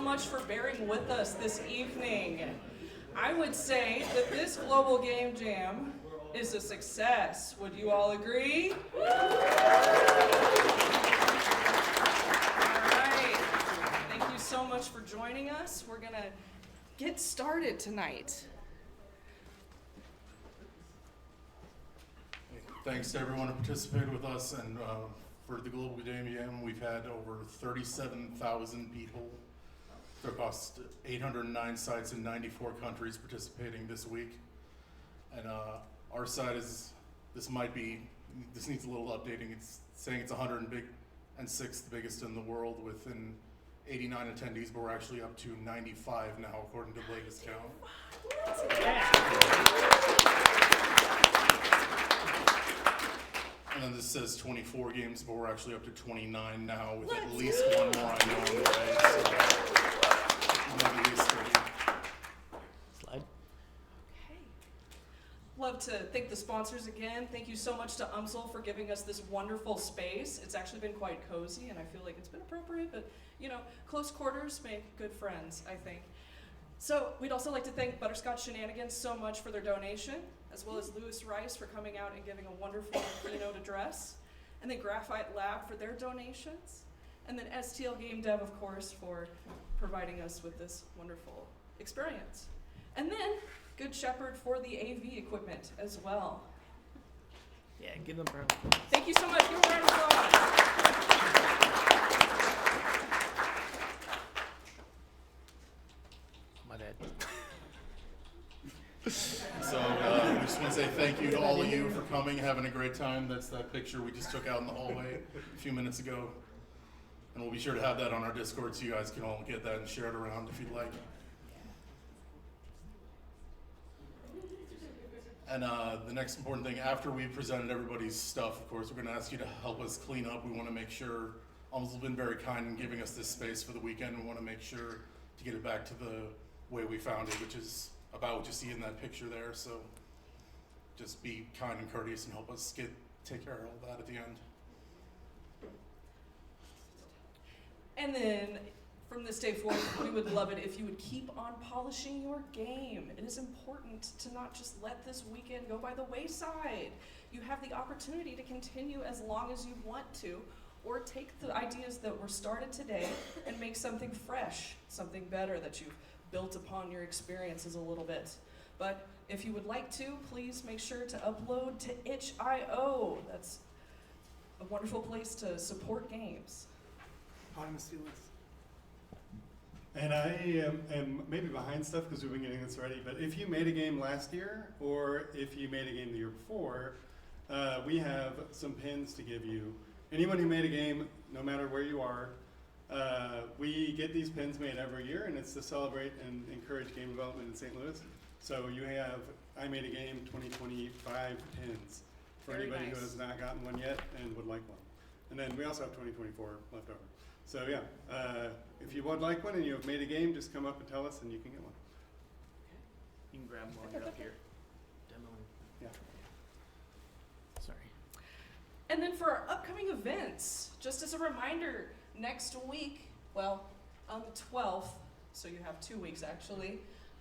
much for bearing with us this evening. I would say that this Global Game Jam is a success. Would you all agree? All right. Thank you so much for joining us. We're going to get started tonight. Thanks to everyone who participated with us, and for the Global Game Jam, we've had over 37,000 people across 809 sites in 94 countries participating this week. And our site is, this needs a little updating. It's saying it's 106th biggest in the world within 89 attendees, but we're actually up to 95 now according to the latest count. And then this says 24 games, but we're actually up to 29 now with at least one more I know on the way. So maybe at least 30. Slide. Okay. Love to thank the sponsors again. Thank you so much to UMSL for giving us this wonderful space. It's actually been quite cozy, and I feel like it's been appropriate, but you know, close quarters make good friends, I think. So we'd also like to thank Butterscotch Shenanigans so much for their donation, as well as Lewis Rice for coming out and giving a wonderful keynote address, and then Graphite Lab for their donations, and then STLGameDev, of course, for providing us with this wonderful experience. And then Good Shepherd for the AV equipment as well. Yeah, give them a round of applause. Thank you so much. Give a round of applause. My bad. So we just want to say thank you to all of you for coming, having a great time. That's that picture we just took out in the hallway a few minutes ago. And we'll be sure to have that on our Discord so you guys can all get that and share it around if you'd like. And the next important thing, after we've presented everybody's stuff, of course, we're going to ask you to help us clean up. We want to make sure, Almost has been very kind in giving us this space for the weekend. We want to make sure to get it back to the way we found it, which is about what you see in that picture there. So just be kind and courteous and help us take care of all that at the end. And then from this day forward, we would love it if you would keep on polishing your game. It is important to not just let this weekend go by the wayside. You have the opportunity to continue as long as you want to, or take the ideas that were started today and make something fresh, something better that you've built upon your experiences a little bit. But if you would like to, please make sure to upload to itch.io. That's a wonderful place to support games. Hi, Ms. Felix. And I am maybe behind stuff because we've been getting this ready, but if you made a game last year, or if you made a game the year before, we have some pins to give you. Anyone who made a game, no matter where you are, we get these pins made every year, and it's to celebrate and encourage game development in St. Louis. So you have I Made a Game 2025 pins for Very anybody nice. who has not gotten one yet and would like one. And then we also have 2024 left over. So yeah, if you would like one and you have made a game, just come up and tell us and you can get one. You can grab them while you're up here. Demoing. Yeah. Sorry. And then for our upcoming events, just as a reminder, next week, well, on the 12th, so you have 2 weeks actually,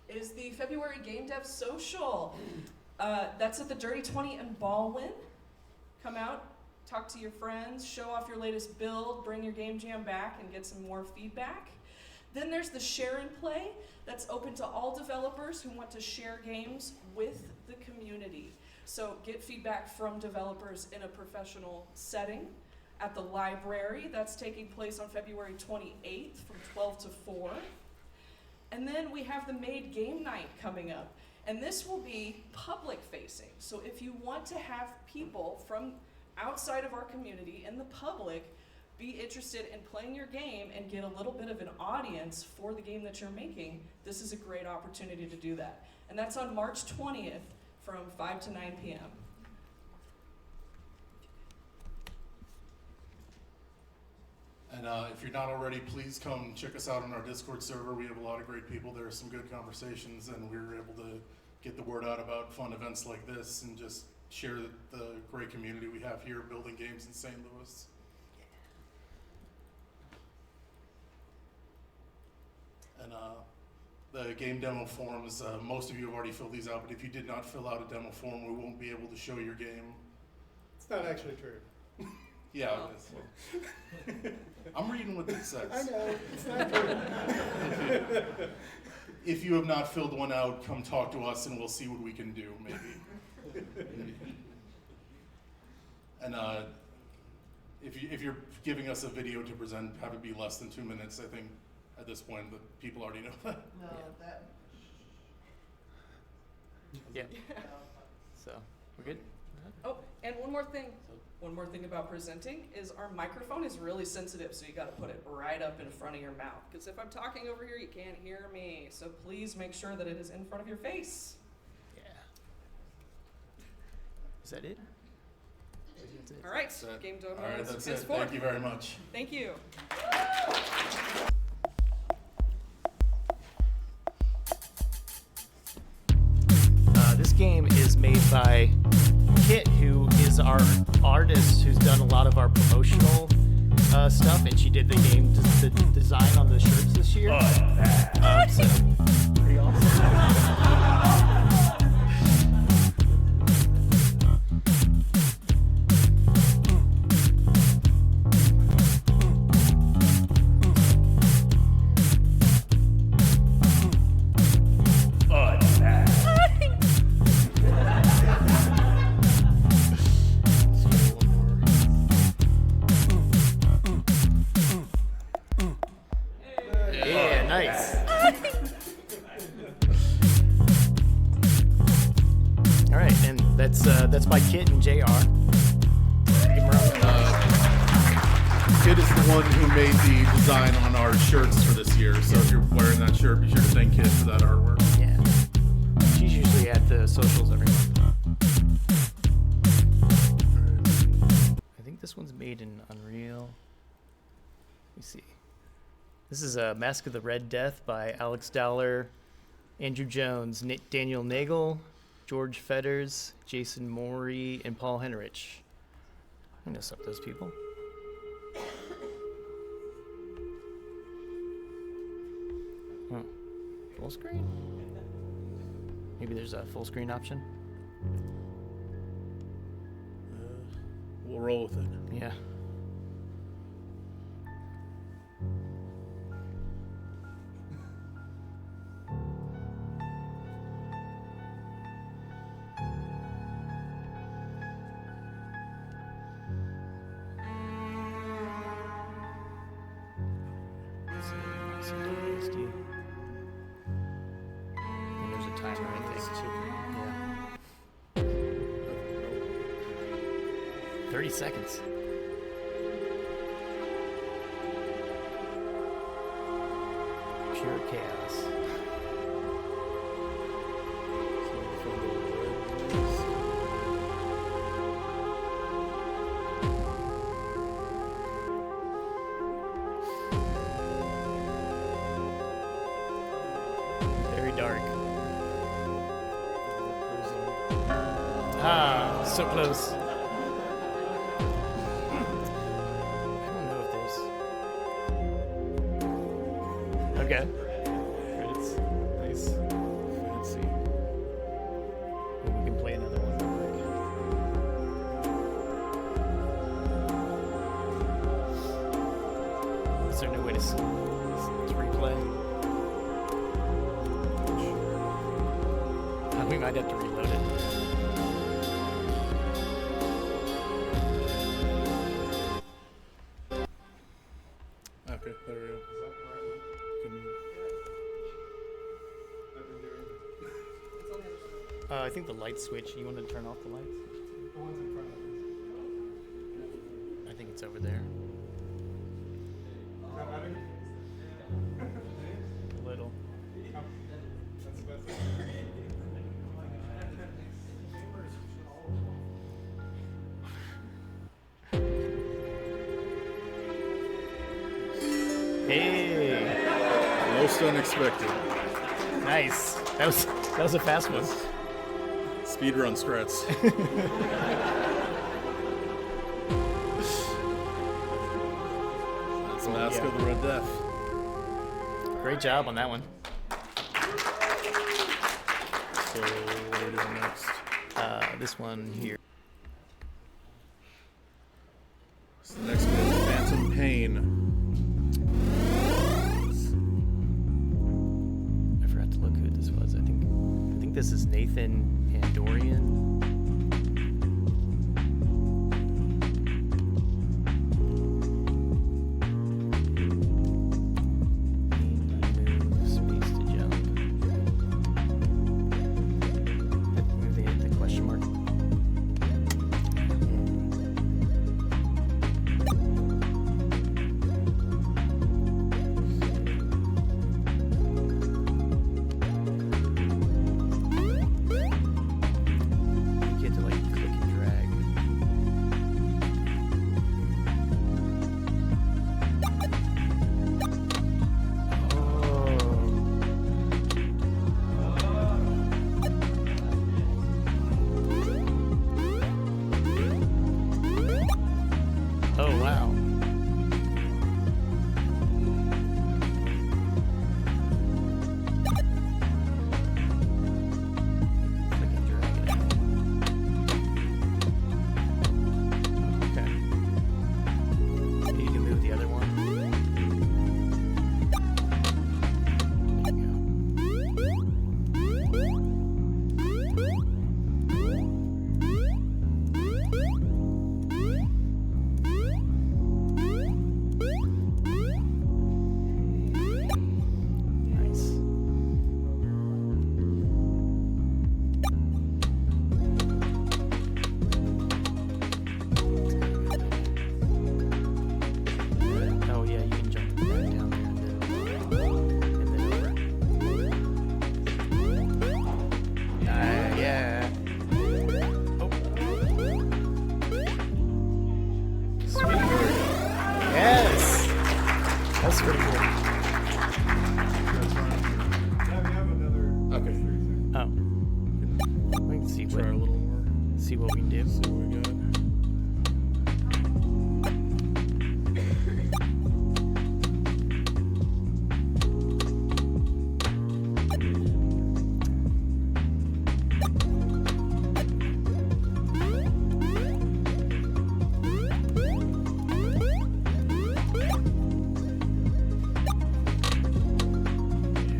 is the February Game Dev Social. That's at the Dirty 20 in Baldwin. Come out, talk to your friends, show off your latest build, bring your game jam back and get some more feedback. Then there's the Share and Play. That's open to all developers who want to share games with the community. So get feedback from developers in a professional setting. At the library, that's taking place on February 28th from 12 to 4. And then we have the Made Game Night coming up. And this will be public facing. So if you want to have people from outside of our community and the public be interested in playing your game and get a little bit of an audience for the game that you're making, this is a great opportunity to do that. And that's on March 20th from 5 to 9 p.m. And if you're not already, please come check us out on our Discord server. We have a lot of great people there, some good conversations, and we were able to get the word out about fun events like this and just share the great community we have here building games in St. Louis. the game demo forms. Most of you have already filled these out, but if you did not fill out a demo form, we won't be able to show your game. It's not actually true. Yeah, Oh. it is. I'm reading what it says. I know, it's not true. If you have not filled one out, come talk to us and we'll see what we can do, maybe. And if you're giving us a video to present, have it be less than 2 minutes. I think at this point the people already know that. No, Yeah. that. Yeah. So we're good. Oh, and one more thing. One more thing about presenting is our microphone is really sensitive, so you got to put it right up in front of your mouth. Because if I'm talking over here, you can't hear me. So please make sure that it is in front of your face. Yeah. Is that it? That's it. All right, That's it. game demo All right, is that's it. forth. Thank you very much. Thank you. This game is made by Kit, who is our artist who's done a lot of our promotional stuff, and she did the game the design on the shirts this year. So pretty awesome. Yeah, nice. All right, and that's by Kit and JR. Give 'em a round. Kid is the one who made the design on our shirts for this year. So if you're wearing that shirt, be sure to thank Kid for that artwork. Yeah. She's usually at the socials every month. I think this one's made in Unreal. Let me see. This is Masque of the Red Death by Alex Dowler, Andrew Jones, Daniel Nagel, George Fetters, Jason Morey, and Paul Henrich. I know some of those people. Huh. Full screen? Maybe there's a full screen option? We'll roll with it. Yeah. And there's a timer, I think. Yeah. 30 seconds. Pure chaos. Very dark. Ah, so close. I don't know if there's. Okay. Credits. Nice. Fancy. Maybe we can play another one. Is there no way to replay? We might have to reload it. Okay, there we go. I think the light switch. You want to turn off the lights? The one's in front of us. I think it's over there. Is that better? A little. Oh, that's the best. Hey, Most unexpected. nice. That was a fast one. Speedrun strats. That's Masque of the Red Death. Great job on that one. So what are we doing next? This one here. So the next one is Phantom Pane. I forgot to look who this was. I think this is Nathan and Dorian. Space to jump. Maybe hit the question mark. You get to like click and drag. Oh wow. Click and drag it out. Okay. Maybe you can move the other one. Nice. Oh yeah, you can jump back down there and then over. Yeah. Oh. Sweet. Yes. That's pretty cool. Yeah, we have another. Okay. Oh. We can see Try a what little more. see what we can do. See what we got.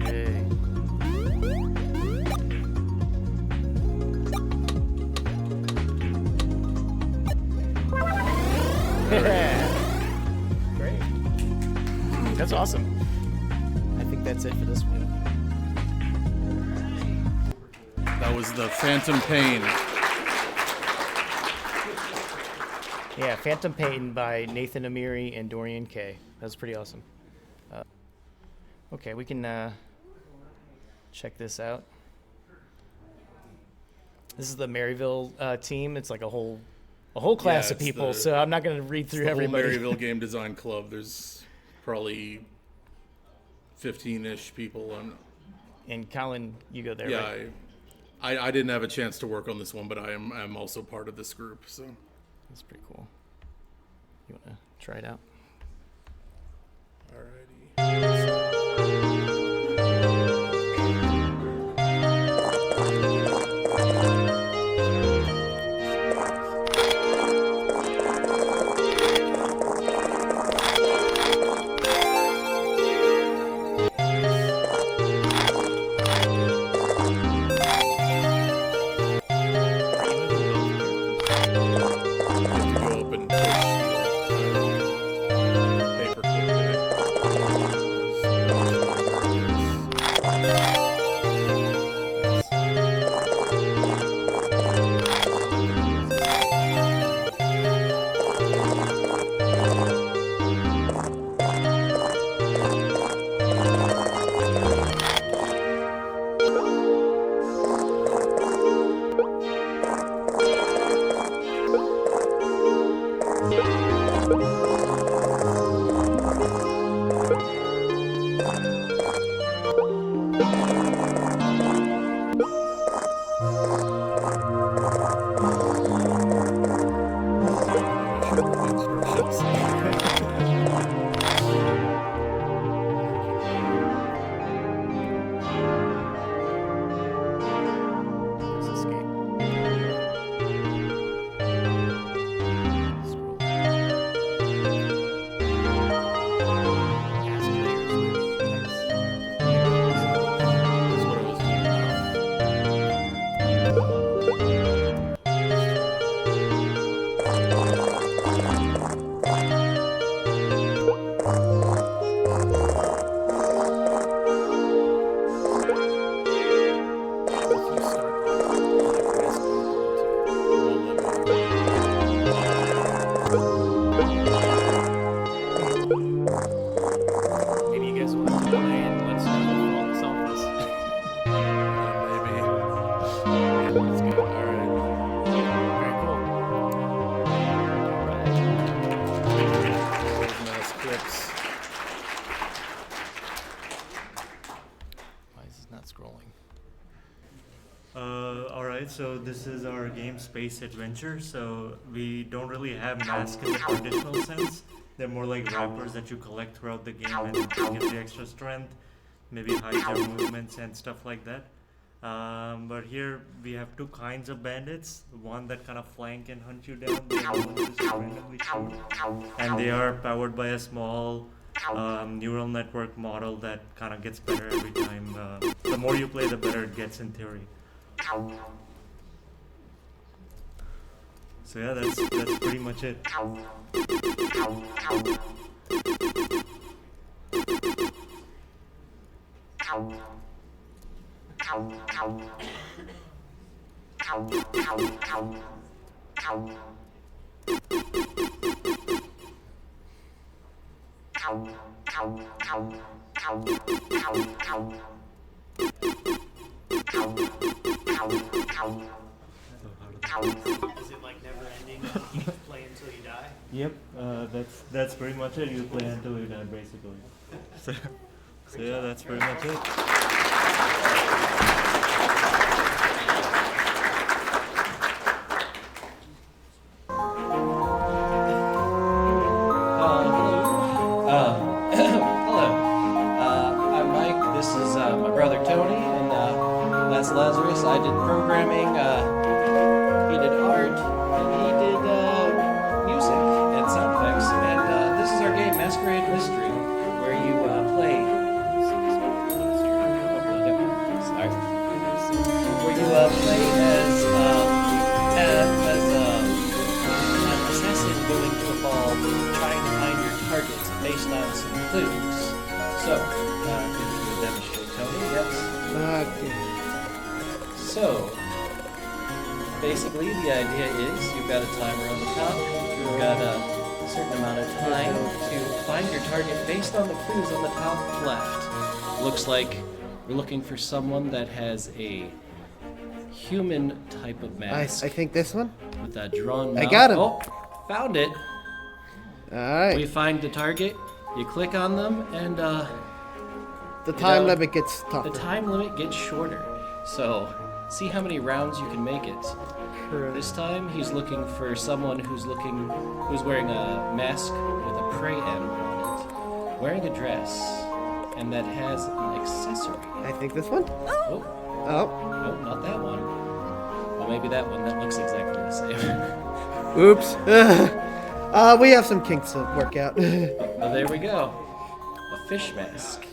Hey. Great. That's awesome. I think that's it for this one. That was the Phantom Pane. Yeah, Phantom Pane by Nathan Amiri and Dorian K. That's pretty awesome. Okay, we can check this out. This is the Maryville team. It's like a whole class Yeah, of it's people. the- So I'm not going to read through The whole everybody. Maryville Game Design Club. There's probably 15-ish people. And Colin, you go there. Yeah, Right? I didn't have a chance to work on this one, but I'm also part of this group. So That's pretty cool. You want to try it out? alrighty. Have to go up and push the paper clip there. scrolling. Alright, so this is our game Space Adventure. So we don't really have masks in the traditional sense. They're more like wrappers that you collect throughout the game and give the extra strength, maybe hide their movements and stuff like that. But here we have two kinds of bandits. One that kind of flank and hunt you down, the other one just randomly shoot. And they are powered by a small neural network model that kind of gets better every time. The more you play, the better it gets in theory. So yeah, that's pretty much it. Is it like never ending? You play until you die? Yep, that's pretty much it. You play until you die, basically. So yeah, that's pretty much it. Hello. I'm Mike. This is my brother Tony, and that's Lazarus. I did programming. He did art, and he did music and sound effects. And this is our game, Masquerade Mystery, where you play. Sorry. Where you play as an assassin going to a ball, trying to find your target based on some clues. So, could you demonstrate, Tony? Yes. So, basically, the idea is you've got a timer on the top. You've got a certain amount of time to find your target based on the clues on the top left. Looks like we're looking for someone that has a human type of mask. I think this one. With that drawn mouth. I got him. Oh, found it. All right. We find the target. You click on them, and the time limit gets tougher. the time limit gets shorter. So, see how many rounds you can make it. This time, he's looking for someone who's wearing a mask with a prey animal on it, wearing a dress, and that has an accessory. I think this one. Oh, Oh. no, not that one. Well, maybe that one. That looks exactly the same. Oops. We have some kinks to work out. Oh, there we go. A fish mask.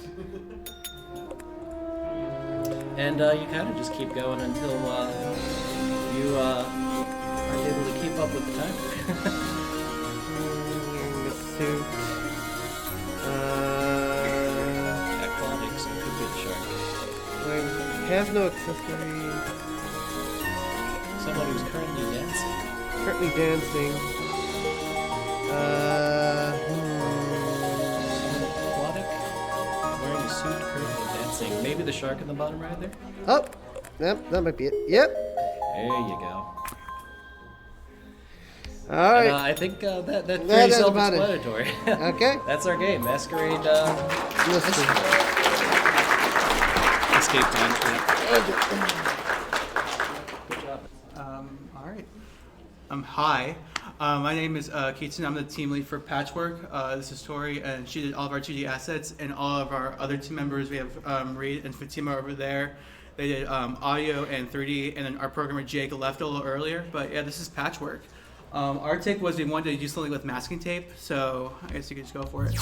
And you kind of just keep going until you aren't able to keep up with the timer. The suit. Aquatics, it could be the shark. Has no accessory. Someone who's currently dancing. Currently dancing. Someone aquatic, wearing a suit, currently dancing. Maybe the shark in the bottom right there? Oh. Yep, that might be it. Yep. There you go. All right. And, I think that's pretty that's about it. self-explanatory. Okay. That's our game, Masquerade Mystery. Escape time. Good job. All right. Hi. My name is Keaton. I'm the team lead for Patchwork. This is Tori, and she did all of our 2D assets, and all of our other team members. We have Reed and Fatima over there. They did audio and 3D, and then our programmer Jake left a little earlier. But yeah, this is Patchwork. Our take was we wanted to do something with masking tape, so I guess you could just go for it.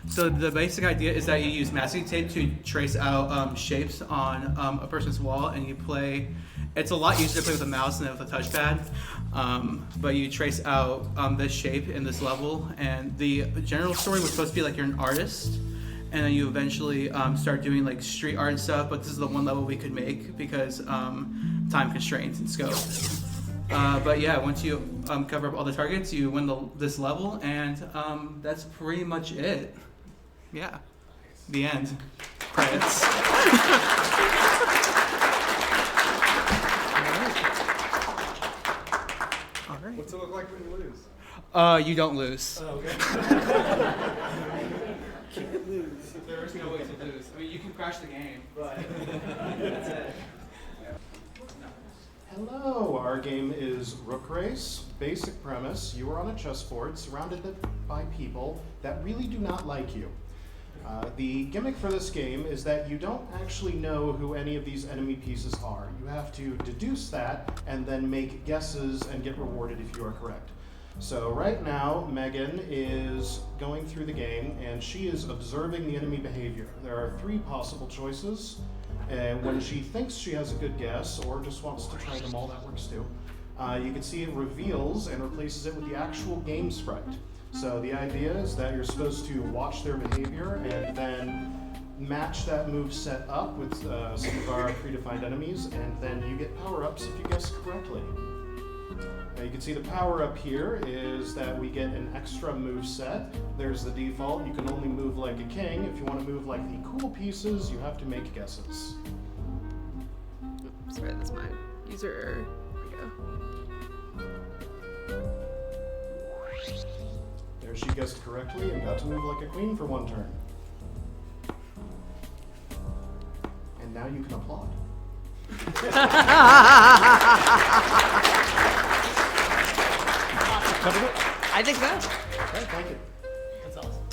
So the basic idea is that you use masking tape to trace out shapes on a person's wall, and you play. It's a lot easier to play with a mouse than with a touchpad, but you trace out this shape in this level, and the general story was supposed to be like you're an artist, and then you eventually start doing like street art and stuff, but this is the one level we could make because time constraints and scope. But yeah, once you cover up all the targets, you win this level, and that's pretty much it. Yeah, the end. Credits. All right. What's it look like when you lose? You don't lose. Oh, okay. Can't lose. There is no way to lose. I mean, you can crash the game, but that's it. Hello, our game is Rook Race. Basic premise, you are on a chessboard surrounded by people that really do not like you. The gimmick for this game is that you don't actually know who any of these enemy pieces are. You have to deduce that and then make guesses and get rewarded if you are correct. So right now, Megan is going through the game and she is observing the enemy behavior. There are 3 possible choices. And when she thinks she has a good guess or just wants to try them all, that works too. You can see it reveals and replaces it with the actual game sprite. So the idea is that you're supposed to watch their behavior and then match that move set up with some of our predefined enemies, and then you get power-ups if you guess correctly. You can see the power-up here is that we get an extra move set. There's the default. You can only move like a king. If you want to move like the cool pieces, you have to make guesses. Sorry, that's my user error. There we go. There she guessed correctly and got to move like a queen for 1 turn. And now you can applaud. I think so. Okay, thank you. That's awesome.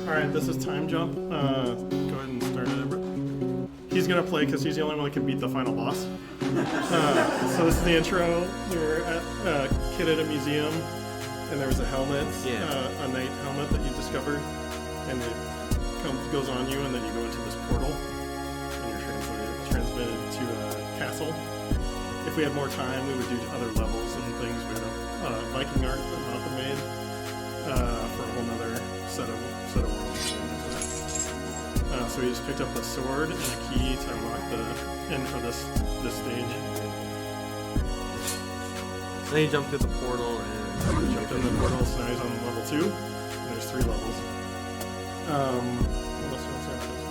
All right, this is Time Jump. Go ahead and start it. He's gonna play because he's the only one that can beat the final boss. So this is the intro. You're at a kid at a museum, and there was a helmet, a knight helmet that you discovered, and it goes on you, and then you go into this portal, and you're transmitted to a castle. If we had more time, we would do other levels and things. We had a Viking art that Malcolm made for a whole nother set of worlds. So we just picked up a sword and a key to unlock the end for this stage. So then you jump through the portal and jumped in the portal, so now he's on level 2. And there's 3 levels.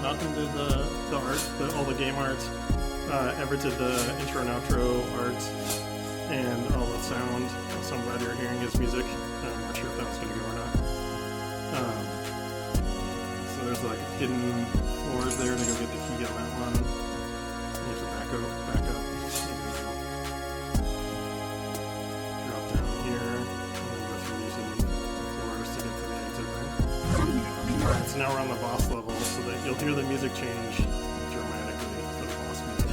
Malcolm did the art, all the game art. Everett did the intro and outro art and all the sound. So I'm glad you're hearing his music. I'm not sure if that was going to go or not. So there's like hidden floors there to go get the key on that one. You have to back up. Drop down here and then go through these hidden floors to get to the exit there. Alright, so now we're on the boss level, so that you'll hear the music change dramatically for the boss music.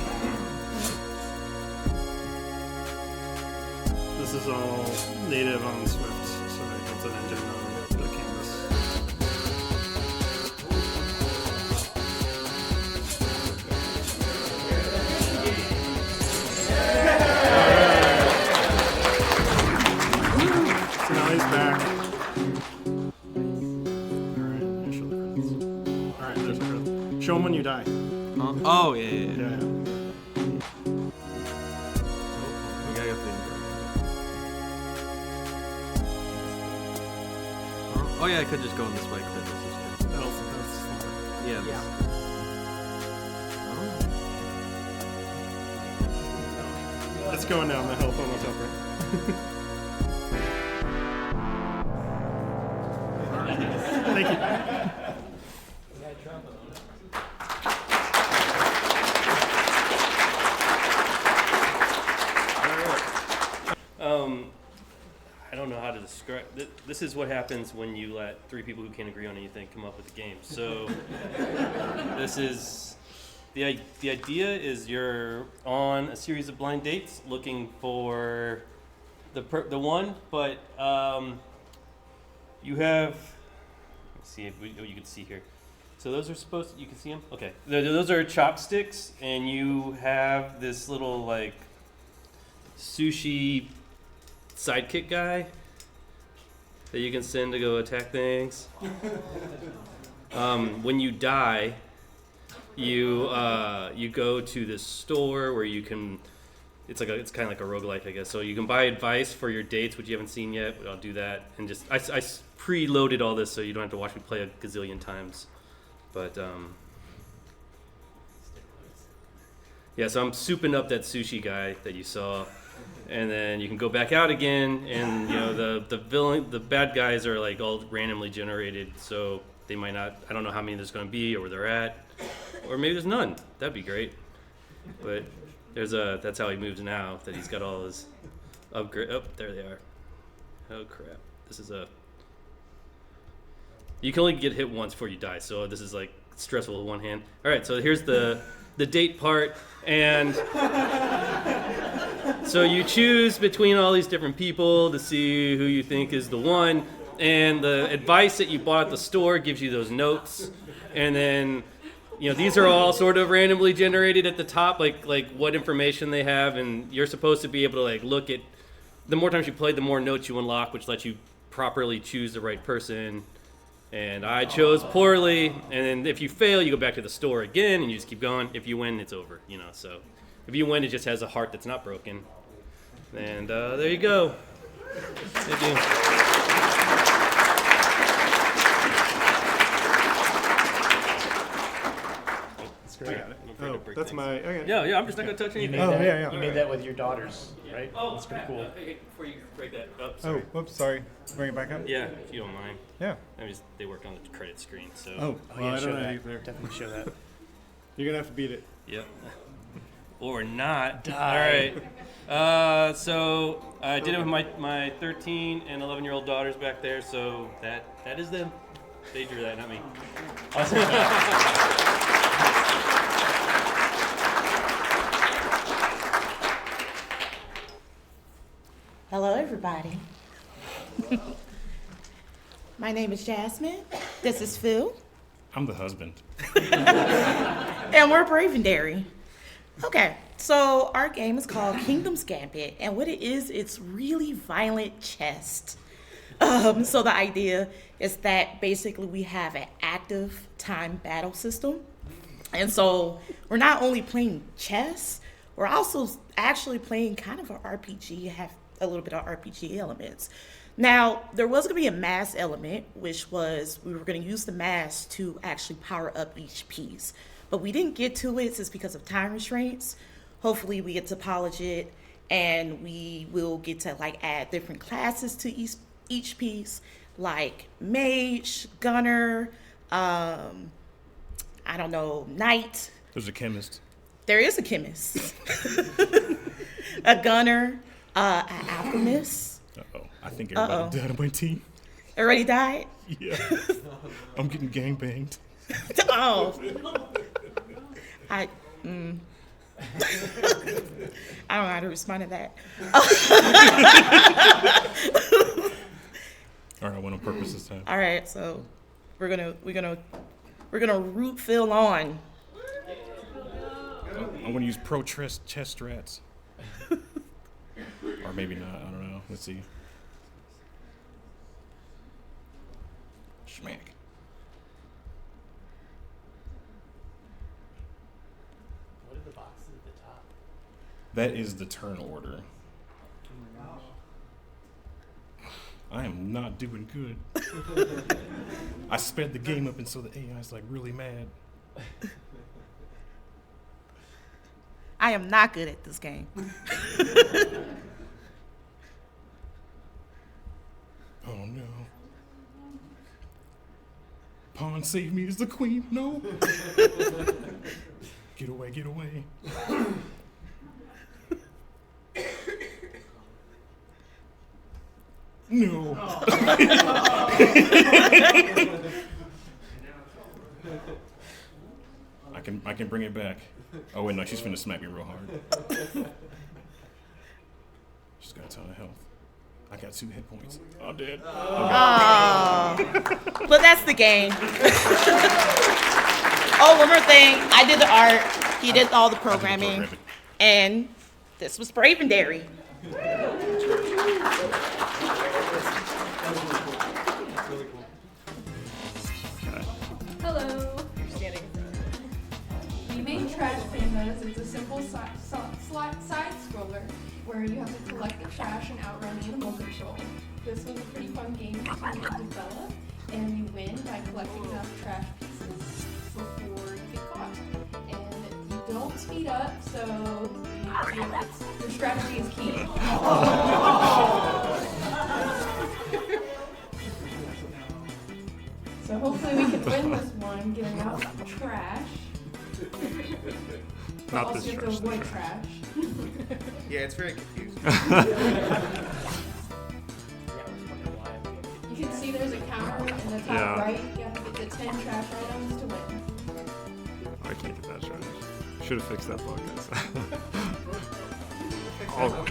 This is all native on Swift, so they built an engine on the canvas. So now he's back. Alright, there's a credit. Show him when you die. Oh, yeah. Yeah. We gotta get the... Oh yeah, I could just go on this bike. Yeah. It's going down the health on the top right. Thank you. I don't know how to describe. This is what happens when you let 3 people who can't agree on anything come up with a game. So this is the idea is you're on a series of blind dates looking for the one, but you have. Let's see if you can see here. So those are you can see them. Okay, those are chopsticks, and you have this little like sushi sidekick guy that you can send to go attack things. When you die, you go to this store where you can. It's kind of like a roguelike, I guess. So you can buy advice for your dates, which you haven't seen yet. But I'll do that, and just I preloaded all this so you don't have to watch me play a gazillion times. But yeah, so I'm souping up that sushi guy that you saw. And then you can go back out again, and the bad guys are like all randomly generated. So they might not. I don't know how many there's going to be or where they're at, or maybe there's none. That'd be great. But that's how he moves now. That he's got all his upgrade. Oh, there they are. Oh crap! This is You can only get hit once before you die, so this is like stressful with one hand. All right, so here's the date part, and so you choose between all these different people to see who you think is the one, and the advice that you bought at the store gives you those notes, and then these are all sort of randomly generated at the top, like what information they have, and you're supposed to be able to like look at. The more times you play, the more notes you unlock, which lets you properly choose the right person. And I chose poorly, and then if you fail, you go back to the store again, and you just keep going. If you win, it's over, So if you win, it just has a heart that's not broken. And there you go. Thank you. That's great. Oh, that's my. Okay. Yeah, I'm just not going to touch anything. You made that with your daughters, right? Oh, that's pretty cool. Before you break that up, sorry. Oh, whoops, sorry. Bring it back up? Yeah, if you don't mind. Yeah. They worked on the credit screen, so. Oh, well, I don't know either. Definitely show that. You're going to have to beat it. Yep. Or not. Die. All right. So I did it with my 13 and 11-year-old daughters back there, so that is them. They drew that, not me. Awesome. Hello, everybody. My name is Jasmine. This is Phil. I'm the husband. And we're Bravendary. Okay, so our game is called Kingdom's Gambit, and what it is, it's really violent chess. So the idea is that basically we have an active time battle system. And so we're not only playing chess, we're also actually playing kind of an RPG, have a little bit of RPG elements. Now, there was going to be a mass element, which was we were going to use the mass to actually power up each piece. But we didn't get to it just because of time restraints. Hopefully we get to polish it, and we will get to like add different classes to each piece, like mage, gunner, I don't know, knight. There's a chemist. There is a chemist. A gunner, an alchemist. Uh-oh. I think everybody died on my team. Already died? Yeah. I'm getting gangbanged. Oh. I don't know how to respond to that. All right, I went on purpose this time. All right, so we're gonna root Phil on. I'm gonna use pro chess strats. Or maybe not. I don't know. Let's see. Schmack. What are the boxes at the top? That is the turn order. I am not doing good. I sped the game up, and so the AI is like really mad. I am not good at this game. Oh no. Pawn, save me as the queen. No. Get away, get away. No. I can bring it back. Oh wait, no, she's finna smack me real hard. She's got a ton of health. I got 2 hit points. I'm dead. Oh. But that's the game. Oh, one more thing. I did the art. He did all the programming. And this was Bravendary. Hello. We made Trash Pandas. It's a simple side scroller where you have to collect the trash and outrun animal control. This was a pretty fun game to develop, and you win by collecting enough trash pieces before you get caught. And you don't speed up, so your strategy is key. So hopefully we can win this one, getting out trash. But Not also this you have trash, to avoid trash. Yeah, it's very confusing. You can see there's a counter in the top Yeah. right. You have to get to 10 trash items to win. I can't get that trash. Should have fixed that bug, guys. Oh.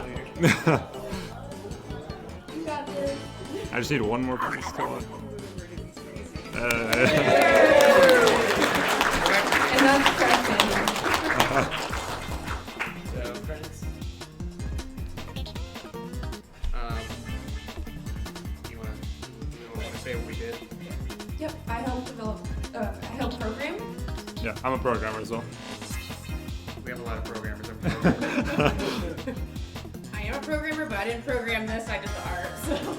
You got this. I just need one more piece to it. And that's trash Bandit. So, credits. You want to say what we did? Yep, I helped develop, I helped program. Yeah, I'm a programmer as well. We have a lot of programmers. I am a programmer, but I didn't program this. I did the art. So.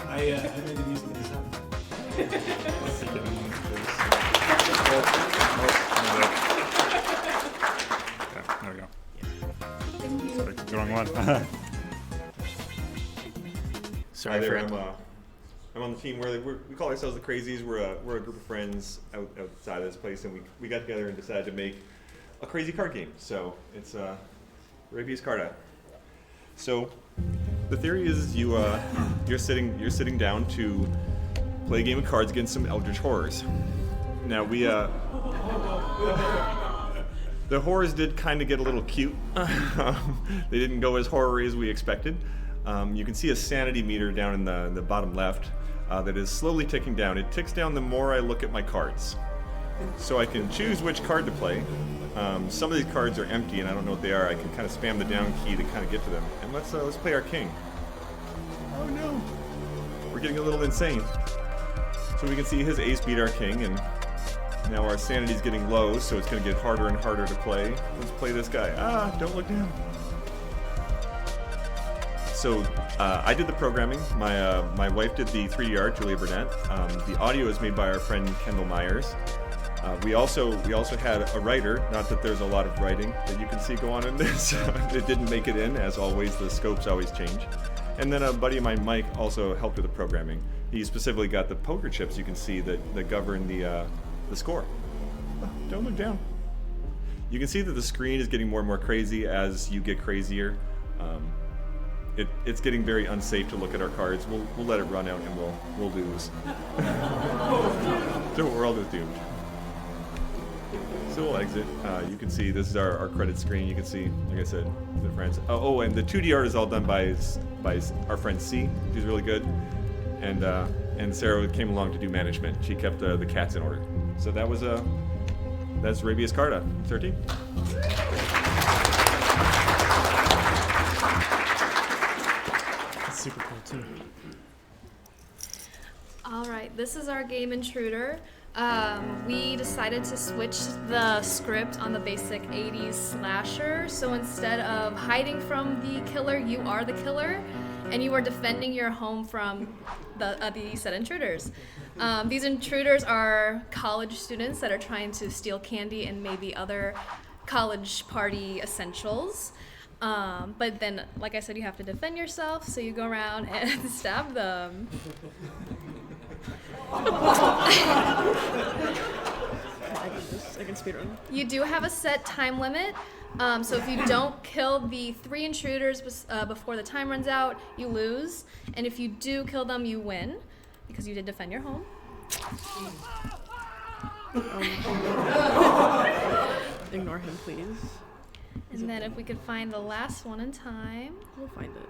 I made the music and the sound. Yeah, there we go. Thank you. Sorry, the wrong one. Sorry, Hi there, Fred. I'm on the team where we call ourselves the Crazies. We're a group of friends outside of this place, and we got together and decided to make a crazy card game. So it's Rabius Carta. So the theory is you're sitting down to play a game of cards against some eldritch horrors. Now the horrors did kind of get a little cute. They didn't go as horror-y as we expected. You can see a sanity meter down in the bottom left that is slowly ticking down. It ticks down the more I look at my cards. So I can choose which card to play. Some of these cards are empty and I don't know what they are. I can kind of spam the down key to kind of get to them. And let's play our king. Oh no! We're getting a little insane. So we can see his ace beat our king, and now our sanity's getting low, so it's going to get harder and harder to play. Let's play this guy. Ah, don't look down. So I did the programming. My wife did the 3D art, Julia Burnett. The audio is made by our friend Kendall Myers. We also had a writer. Not that there's a lot of writing that you can see go on in this. It didn't make it in, as always. The scopes always change. And then a buddy of mine, Mike, also helped with the programming. He specifically got the poker chips you can see that govern the score. Oh, don't look down. You can see that the screen is getting more and more crazy as you get crazier. It's getting very unsafe to look at our cards. We'll let it run out and we'll lose. So we're all just doomed. So we'll exit. You can see this is our credit screen. You can see, like I said, the friends. Oh, and the 2D art is all done by our friend C. She's really good. And Sarah came along to do management. She kept the cats in order. So that's Rabius Carta. 13. That's super cool too. All right, this is our game Intruder. We decided to switch the script on the basic 80s slasher. So instead of hiding from the killer, you are the killer, and you are defending your home from the said intruders. These intruders are college students that are trying to steal candy and maybe other college party essentials. But then, like I said, you have to defend yourself, so you go around and stab them. I can speedrun. You do have a set time limit, so if you don't kill the 3 intruders before the time runs out, you lose. And if you do kill them, you win, because you did defend your home. Ignore him, please. And then if we could find the last one in time. We'll find it.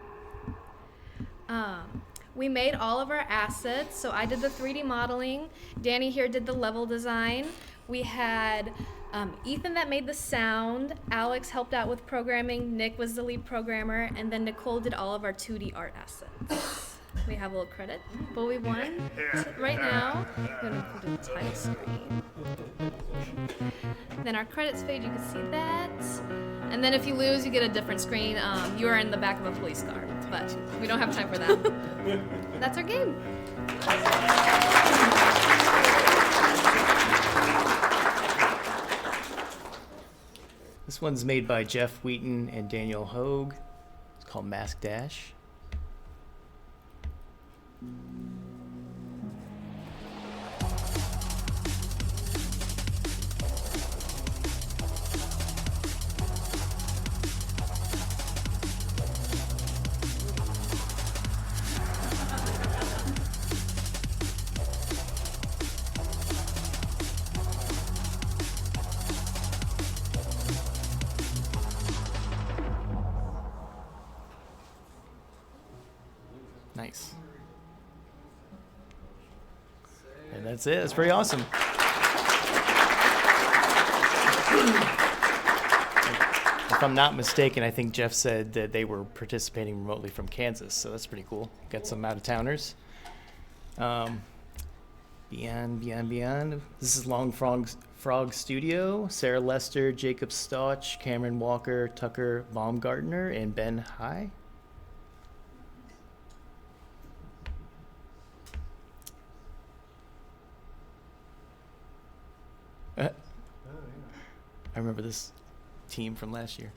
We made all of our assets, so I did the 3D modeling. Danny here did the level design. We had Ethan that made the sound. Alex helped out with programming. Nick was the lead programmer, and then Nicole did all of our 2D art assets. We have a little credit, but we won right now. I'm going to include the title screen. Then our credits page, you can see that. And then if you lose, you get a different screen. You are in the back of a police car, but we don't have time for that. That's our game. This one's made by Jeff Wheaton and Daniel Hogue. It's called Mask Dash. And that's it. That's pretty awesome. If I'm not mistaken, I think Jeff said that they were participating remotely from Kansas, so that's pretty cool. Got some out-of-towners. Bian. This is Long Frog Studio. Sarah Lester, Jacob Stauch, Cameron Walker, Tucker Baumgartner, and Ben High. I remember this team from last year.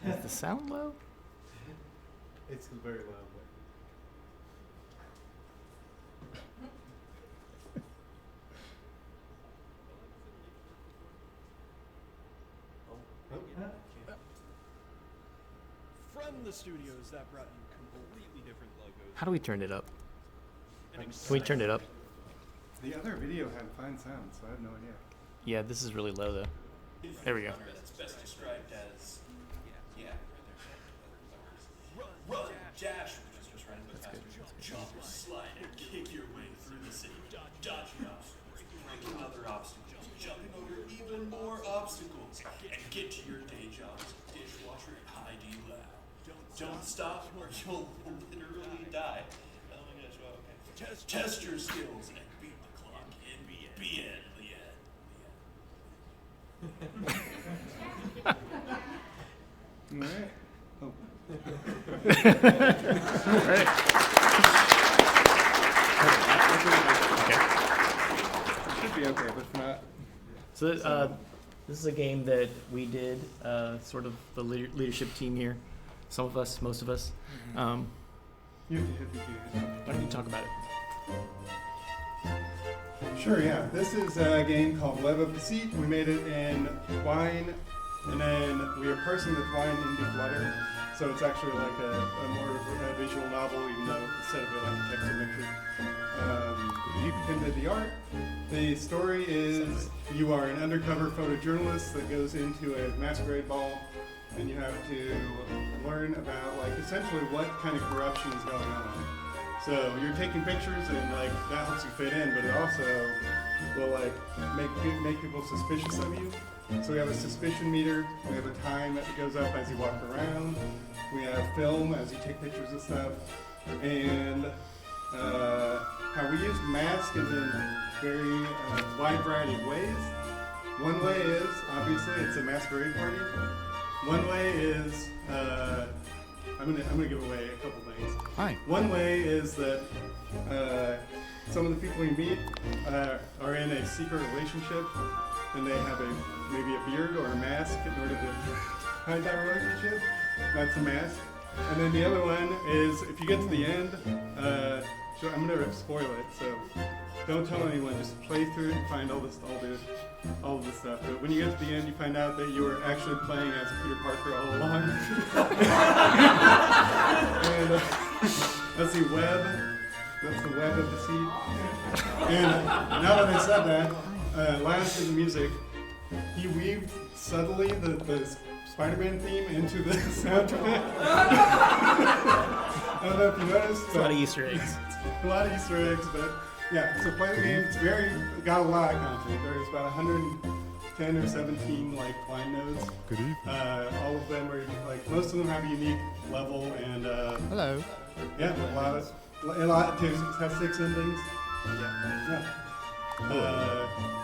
Is the sound low? It's very loud. From the studios that brought you completely different logos. How do we turn it up? Can we turn it up? The other video had fine sound, so I have no idea. Yeah, this is really low though. There we go. That's best described as run, dash, which is just running with faster jump, slide, and kick your way through the city, dodging obstacles, breaking other obstacles, jumping over even more obstacles, and get to your day job as a dishwasher at high D Lab. Don't stop or you'll literally die. Oh my gosh, wow, okay. Test your skills and beat the clock in Bian, Lian. Alright. Oh. Alright. Should be okay, but if not. So this is a game that we did, sort of the leadership team here. Some of us, most of us. You have to hit the keys. Why don't you talk about it? Sure, yeah. This is a game called Web of Deceit. We made it in Wine, and then we are parsing the Wine into Flutter. So it's actually like a more visual novel, even though instead of like a text adventure. You can do the art. The story is you are an undercover photojournalist that goes into a masquerade ball, and you have to learn about like essentially what kind of corruption is going on. So you're taking pictures, and like that helps you fit in, but it also will like make people suspicious of you. So we have a suspicion meter. We have a time that goes up as you walk around. We have film as you take pictures of stuff, and how we use Masque is in very wide variety of ways. One way is obviously it's a masquerade party. One way is I'm gonna give away a couple things. Hi. One way is that some of the people you meet are in a secret relationship, and they have maybe a beard or a mask in order to hide that relationship. That's a mask. And then the other one is if you get to the end, so I'm gonna spoil it, so don't tell anyone. Just play through it and find all this stuff. But when you get to the end, you find out that you were actually playing as Peter Parker all along. And that's the web. That's the web of deceit. And now that I said that, last in the music, he weaved subtly the Spider-Man theme into the soundtrack. I don't know if you noticed. It's a lot of Easter eggs. A lot of Easter eggs, but yeah. So play the game. It's got a lot of content. There's about 110 or 17 like line nodes. Good evening. All of them are like most of them have a unique level and. Hello. Yeah, a lot to have 6 endings. Yeah.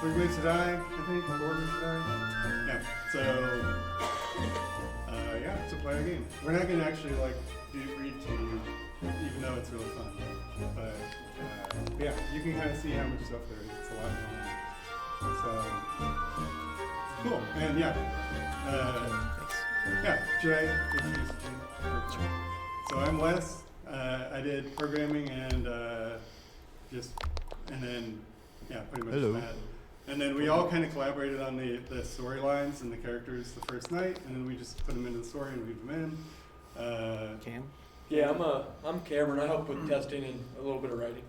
3 ways to die, I think. 4 ways to die. Yeah. So Yeah, to play our game. We're not gonna actually like read to you, even though it's really fun. But yeah, you can kind of see how much stuff there is. It's a lot going on. So cool. And yeah, yeah. Should I introduce you? So I'm Les. I did programming and then yeah, pretty much that. And then we all kind of collaborated on the storylines and the characters the first night, and then we just put them into the story and weave them in. Cam? Yeah, I'm Cameron. I help with testing and a little bit of writing.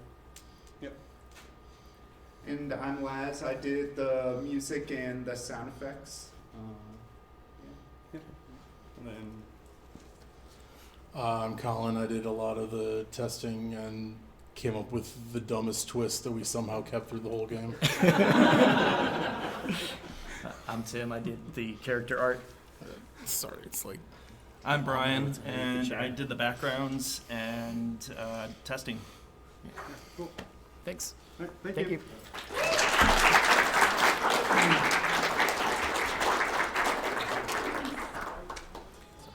Yep. And I'm Laz. I did the music and the sound effects. Yeah. And then I'm Colin. I did a lot of the testing and came up with the dumbest twist that we somehow kept through the whole game. I'm Tim. I did the character art. Sorry, it's like... I'm Brian, and I did the backgrounds and testing. Yeah, cool. Thanks. Right, thank you.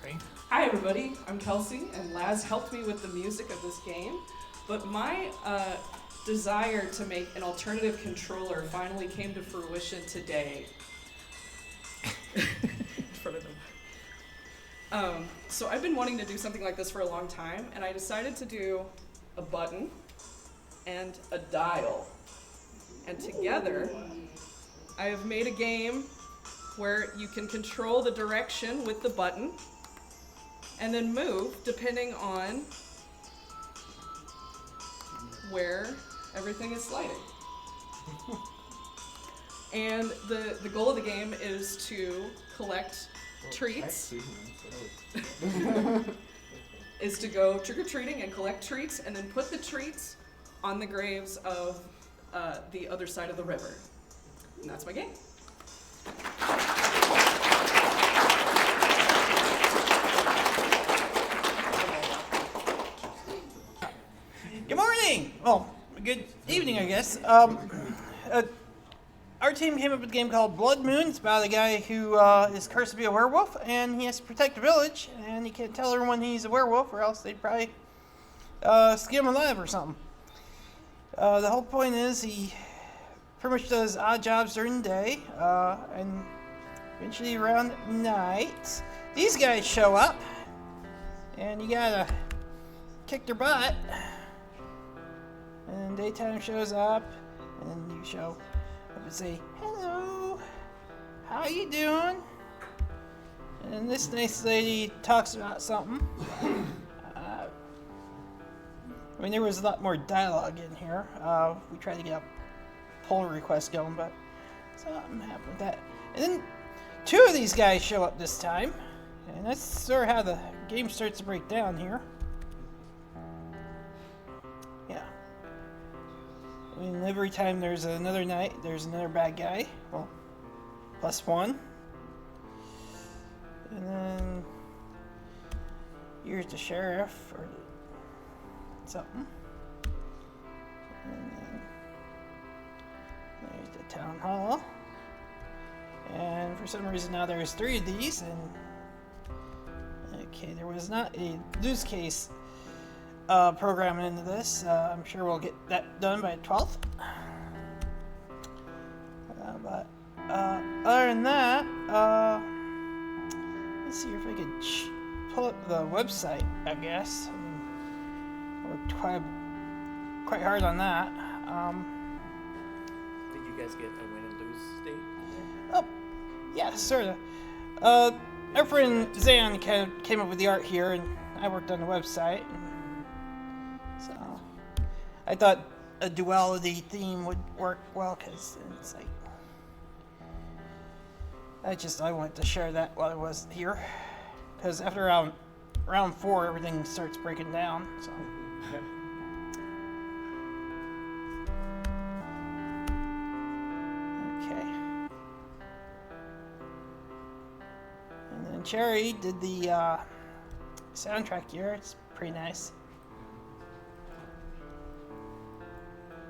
Sorry. Hi everybody, I'm Kelsey, and Laz helped me with the music of this game, but my desire to make an alternative controller finally came to fruition today. In front of them. So I've been wanting to do something like this for a long time, and I decided to do a button and a dial. And together, I have made a game where you can control the direction with the button and then move depending on where everything is sliding. And the goal of the game is to collect treats. Is to go trick-or-treating and collect treats and then put the treats on the graves of the other side of the river. And that's my game. Good morning! Well, good evening, I guess. Our team came up with a game called Blood Moon. It's about a guy who is cursed to be a werewolf, and he has to protect the village, and he can't tell everyone he's a werewolf, or else they'd probably skin him alive or something. The whole point is he pretty much does odd jobs during the day, and eventually around night, these guys show up, and you gotta kick their butt. And daytime shows up, and then you show up and say, "Hello, how you doing?" And this nice lady talks about something. I mean, there was a lot more dialogue in here. We tried to get a pull request going, but something happened with that. And then two of these guys show up this time, and that's sort of how the game starts to break down here. Yeah. I mean, every time there's another night, there's another bad guy. Well, +1. And then here's the sheriff or something. And then there's the town hall. And for some reason now there's 3 of these. And okay, there was not a loose case programming into this. I'm sure we'll get that done by the 12th. But other than that, let's see if I could pull up the website, I guess. I mean, worked quite hard on that. Did you guys get a win and lose state? Oh, yeah, sort of. Our friend Zan came up with the art here, and I worked on the website. So I thought a duality theme would work well, because it's like I wanted to share that while I was here, because after round 4 everything starts breaking down. So okay, and then Cherry did the soundtrack here. It's pretty nice.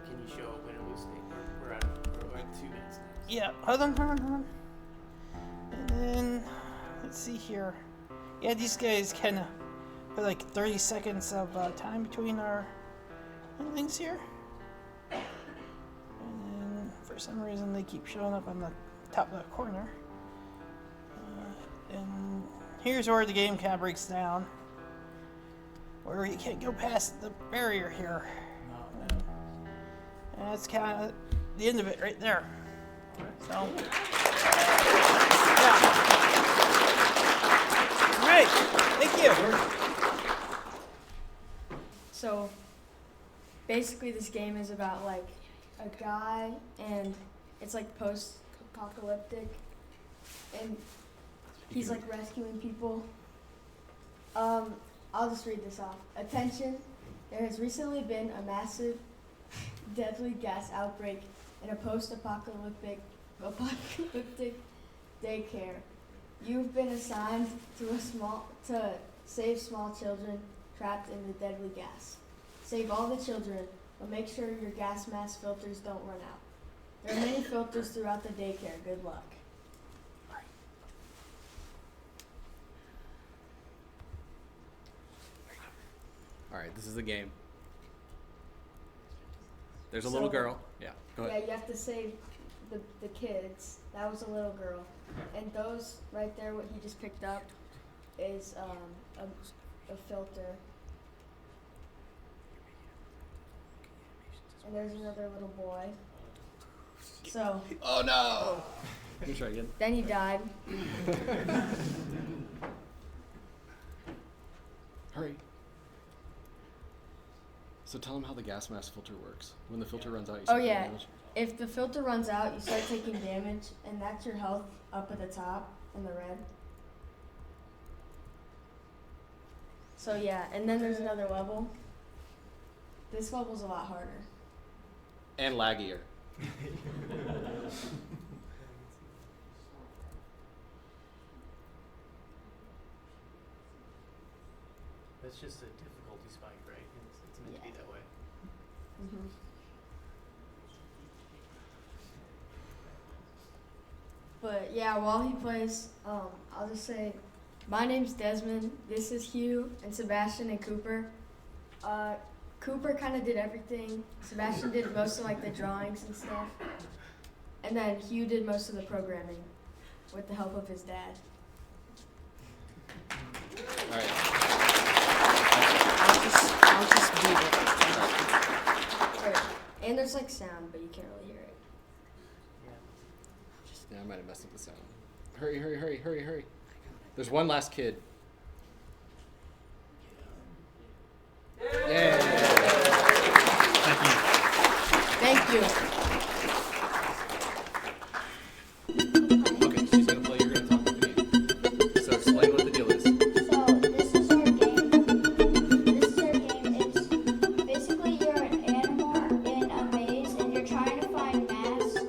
Can you show a win or lose state? We're at 2 minutes now. Yeah, hold on. And then, let's let's see here. Yeah, these guys kind of put like 30 seconds of time between our things here. And then for some reason they keep showing up on the top of the corner. And here's where the game kind of breaks down. Where you can't go past the barrier here. And that's kind of the end of it right there. So, yeah. All right, thank you. So, basically this game is about like a guy and it's like post-apocalyptic and he's like rescuing people. I'll just read this off. Attention, there has recently been a massive deadly gas outbreak in a post-apocalyptic daycare. You've been assigned to save small children trapped in the deadly gas. Save all the children, but make sure your gas mask filters don't run out. There are many filters throughout the daycare. Good luck. Alright, this is the game. There's a little girl. Yeah, go ahead. Yeah, you have to save the kids. That was a little girl. And those right there, what he just picked up, is a filter. And there's another little boy. So. Oh no! Let me try again. Then he died. Hurry. So tell him how the gas mask filter works. When the filter runs out, you start taking damage. If the filter runs out, you start taking damage, and that's your health up at the top in the red. So yeah, and then there's another level. This level's a lot harder. And laggier. That's just a difficulty spike, right? It's meant to be that way. Mm-hmm. But yeah, while he plays, I'll just say, my name's Desmond. This is Hugh and Sebastian and Cooper. Cooper kind of did everything. Sebastian did most of like the drawings and stuff, and then Hugh did most of the programming, with the help of his dad. All right. I'll just read it. Right. And there's like sound, but you can't really hear it. Yeah, I might have messed up the sound. Hurry, hurry, hurry, hurry, hurry. There's one last kid. Yeah. Thank you. Okay, she's gonna play, you're gonna talk about the game. So explain what the deal is. So this is our game. This is our game. It's basically you're an animal in a maze and you're trying to find masks.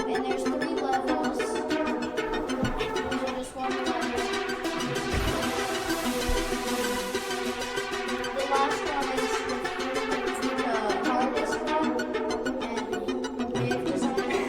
And there's 3 levels. These are just one level. The last one is the hardest one, and they've designed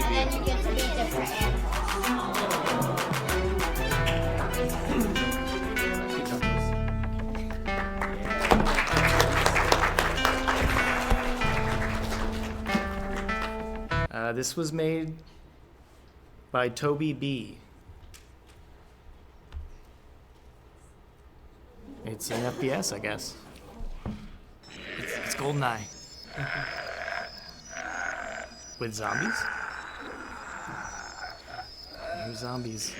and you get to be different animals. This was made by Toby B. It's an FPS, I guess. It's GoldenEye. With zombies? No zombies.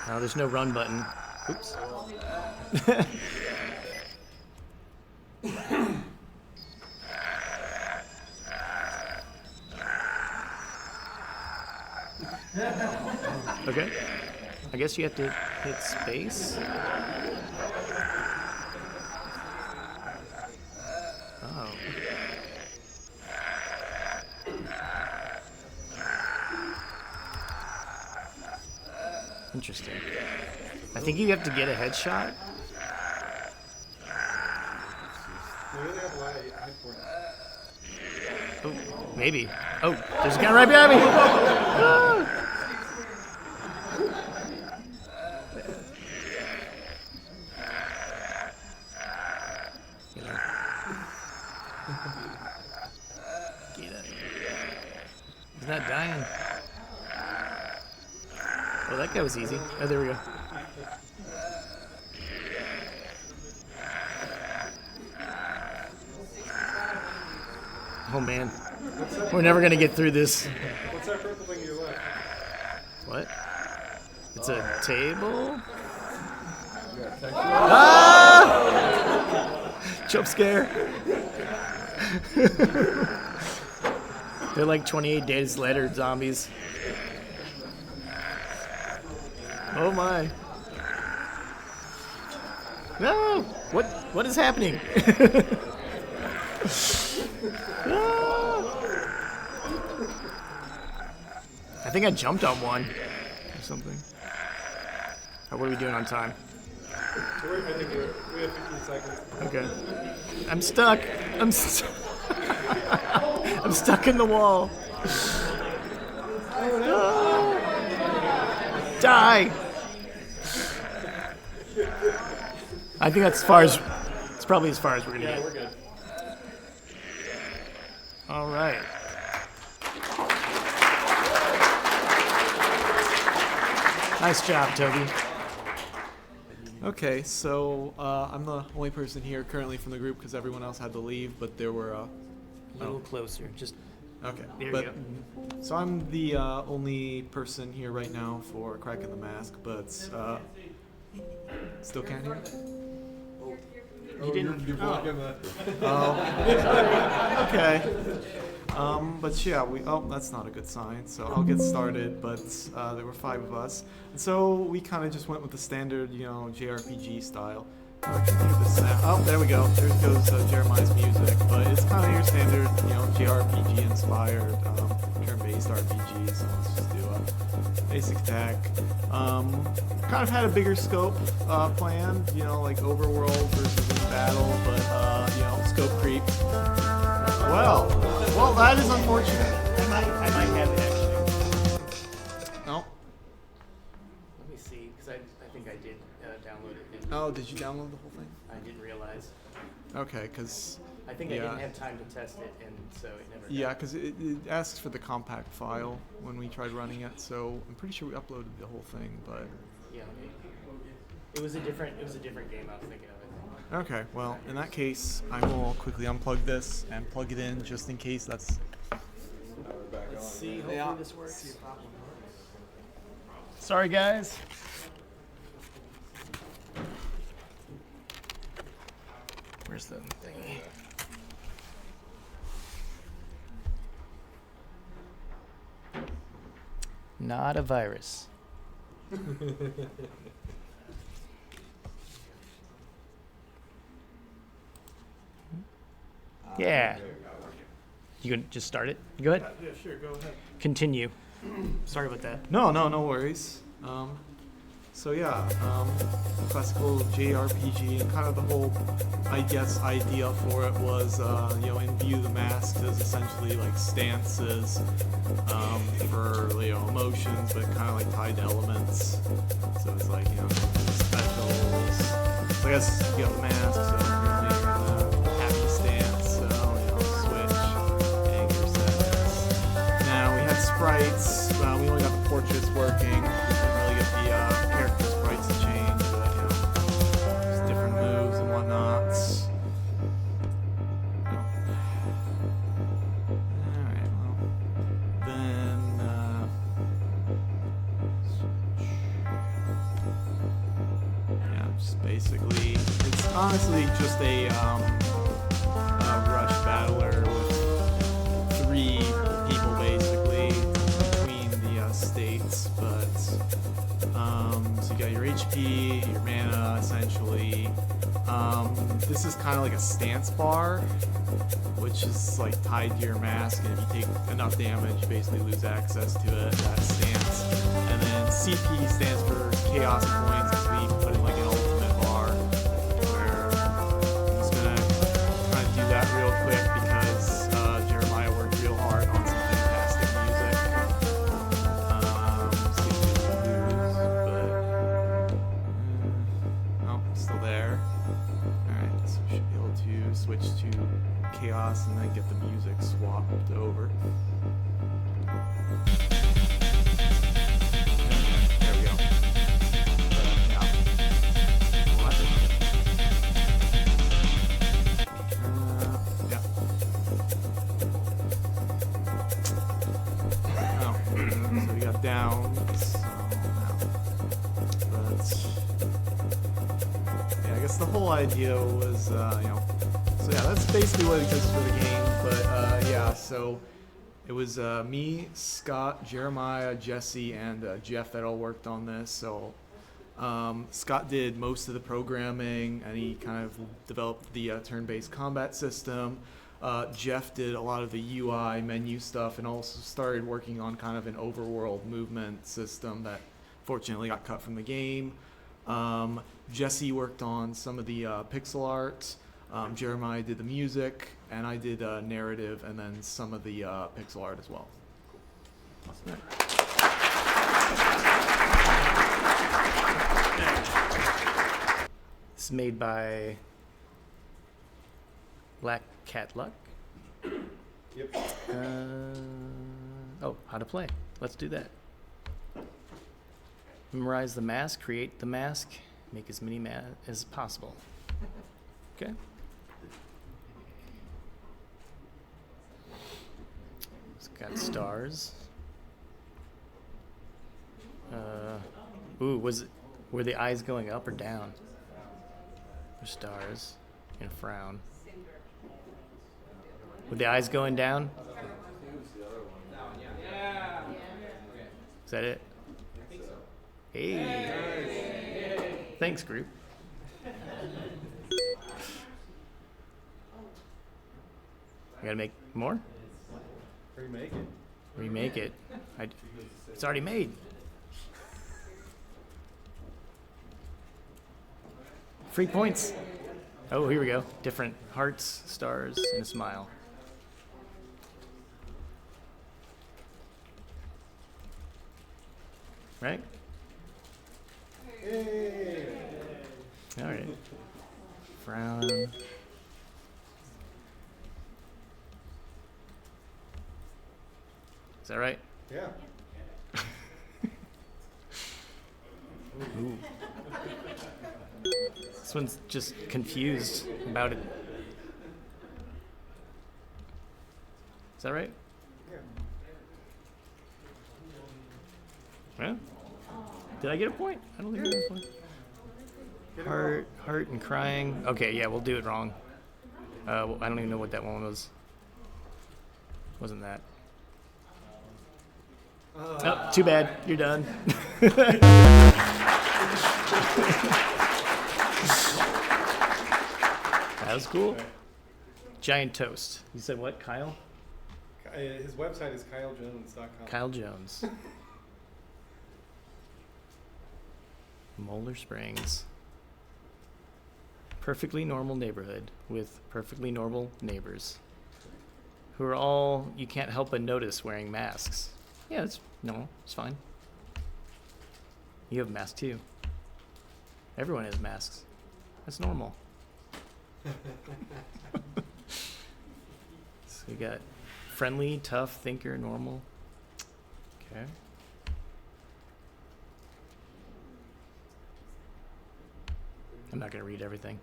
Oh, there's no run button. Oops. I guess you have to hit space. Oh. Interesting. I think you have to get a headshot. Oh, maybe. Oh, there's a guy right behind me! Ah! He's not dying. Oh, that guy was easy. Oh, there we go. Oh man, we're never gonna get through this. What's that purple thing you left? What? It's a table? Ah! Jump scare. They're like 28 days later zombies. Oh my. No! What is happening? I think I jumped on one or something. What are we doing on time? I think we have 15 seconds. Okay. I'm stuck. I'm stuck in the wall. Oh no! Die! I think that's as far as it's probably as far as we're gonna get. Yeah, we're good. All right. Nice job, Toby. Okay, so I'm the only person here currently from the group because everyone else had to leave, but there were A little closer, just okay. there But you so I'm the only person here right now for cracking the mask, but still can't hear. You didn't. You're blocking the. Oh. Okay. But yeah, that's not a good sign. So I'll get started. But there were 5 of us, and so we kind of just went with the standard, JRPG style. Oh, there we go. There goes Jeremiah's music. But it's kind of your standard, JRPG inspired, turn-based RPG. So let's just do a basic attack. Kind of had a bigger scope planned, like overworld versus in battle, but scope creep. Well, that is unfortunate. I might have it actually. No. Let me see, because I think I did download it. Oh, did you download the whole thing? I didn't realize. Okay, because I think I didn't have time to test it, and so it never. Yeah, because it asks for the compact file when we tried running it, so I'm pretty sure we uploaded the whole thing, but. Yeah. It was a different game I was thinking of. Okay, well, in that case, I will quickly unplug this and plug it in just in case that's. Let's see. Hopefully this works. Sorry, guys. Where's the thingy? Not a virus. Yeah. You can just start it? Go ahead. Yeah, sure, go ahead. Continue. Sorry about that. No worries. So yeah, classical JRPG, and kind of the whole, I guess, idea for it was, imbue the masks as essentially like stances for emotions, but kind of like tied to elements. So it's like specials. So I guess you got the masks. So currently you're in the happy stance. So switch, anger settings. Now we had sprites. We only got the portraits working. We didn't really get the character sprites to change, but just different moves and whatnot. Alright, well, then just basically, it's honestly just a rush battler with 3 people basically between the states, but So you got your HP, your mana, essentially. This is kind of like a stance bar, which is like tied to your mask, and if you take enough damage, you basically lose access to it, that stance. And then CP stands for Chaos Points, because we put in like an ultimate bar, where I'm just gonna kind of do that real quick because Jeremiah worked real hard on some fantastic music. See if we lose, but oh, still there. Alright, so we should be able to switch to Chaos and then get the music swapped over. There we go. Yeah. Yeah. Oh, so we got downs. But yeah, I guess the whole idea was, you know. So yeah, that's basically what exists for the game. But yeah, so it was me, Scott, Jeremiah, Jesse, and Jeff that all worked on this. So Scott did most of the programming, and he kind of developed the turn-based combat system. Jeff did a lot of the UI menu stuff, and also started working on kind of an overworld movement system that fortunately got cut from the game. Jesse worked on some of the pixel art. Jeremiah did the music, and I did narrative, and then some of the pixel art as well. It's made by Black Cat Luck. Yep. Oh, how to play. Let's do that. Memorize the mask, create the mask, make as many as possible. Okay. It's got stars. Ooh, were the eyes going up or down? There's stars and a frown. Were the eyes going down? Is that it? Hey. Thanks, group. I gotta make more? Remake it. Remake it. It's already made. Free points. Oh, here we go. Different hearts, stars, and a smile. Right? Yay. All right. Frown. Is that right? Yeah. Ooh. This one's just confused about it. Is that right? Yeah. Did I get a point? I don't think I got a point. Heart and crying. Okay, yeah, we'll do it wrong. Well, I don't even know what that one was. Wasn't that? Oh, too bad. You're done. That was cool. Giant toast. You said what, Kyle? His website is kylejones.com. Kyle Jones. Molar Springs. Perfectly normal neighborhood with perfectly normal neighbors who are all you can't help but notice wearing masks. Yeah, it's normal. It's fine. You have a mask too. Everyone has masks. That's normal. So we got friendly, tough, thinker, normal. Okay. I'm not going to read everything.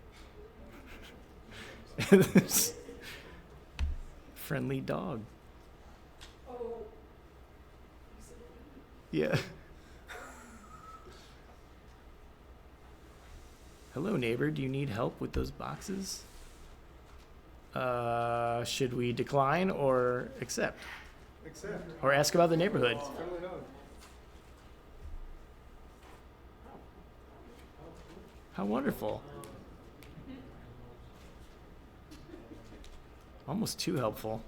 Friendly dog. Yeah. Hello, neighbor. Do you need help with those boxes? Should we decline or accept? Accept. Or ask about the neighborhood? Friendly dog. How wonderful. Almost too helpful.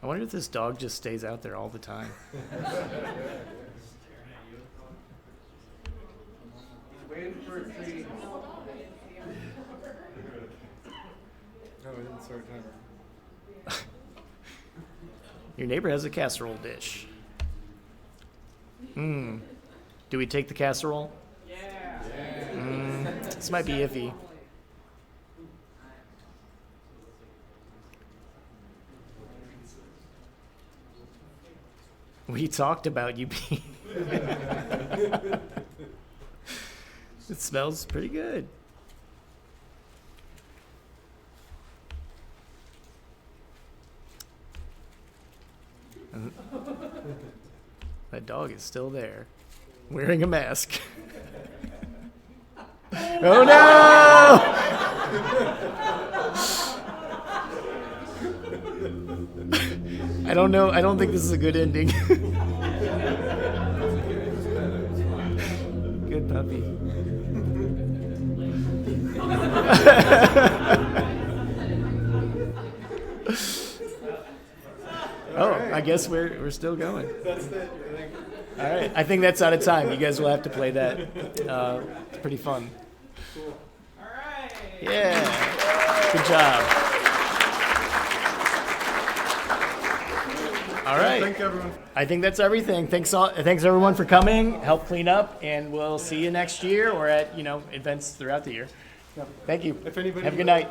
I wonder if this dog just stays out there all the time. Waiting for a treat. No, I didn't start a timer. Your neighbor has a casserole dish. Do we take the casserole? This might be iffy. We talked about you being... It smells pretty good. That dog is still there, wearing a mask. Oh no! I don't know. I don't think this is a good ending. Good puppy. Oh, I guess we're still going. That's it. All right, I think that's out of time. You guys will have to play that. It's pretty fun. Cool. All right. Yeah. Good job. All right. Thank everyone. I think that's everything. Thanks everyone for coming. Help clean up, and we'll see you next year or at events throughout the year. Thank you. If anybody Have a good night.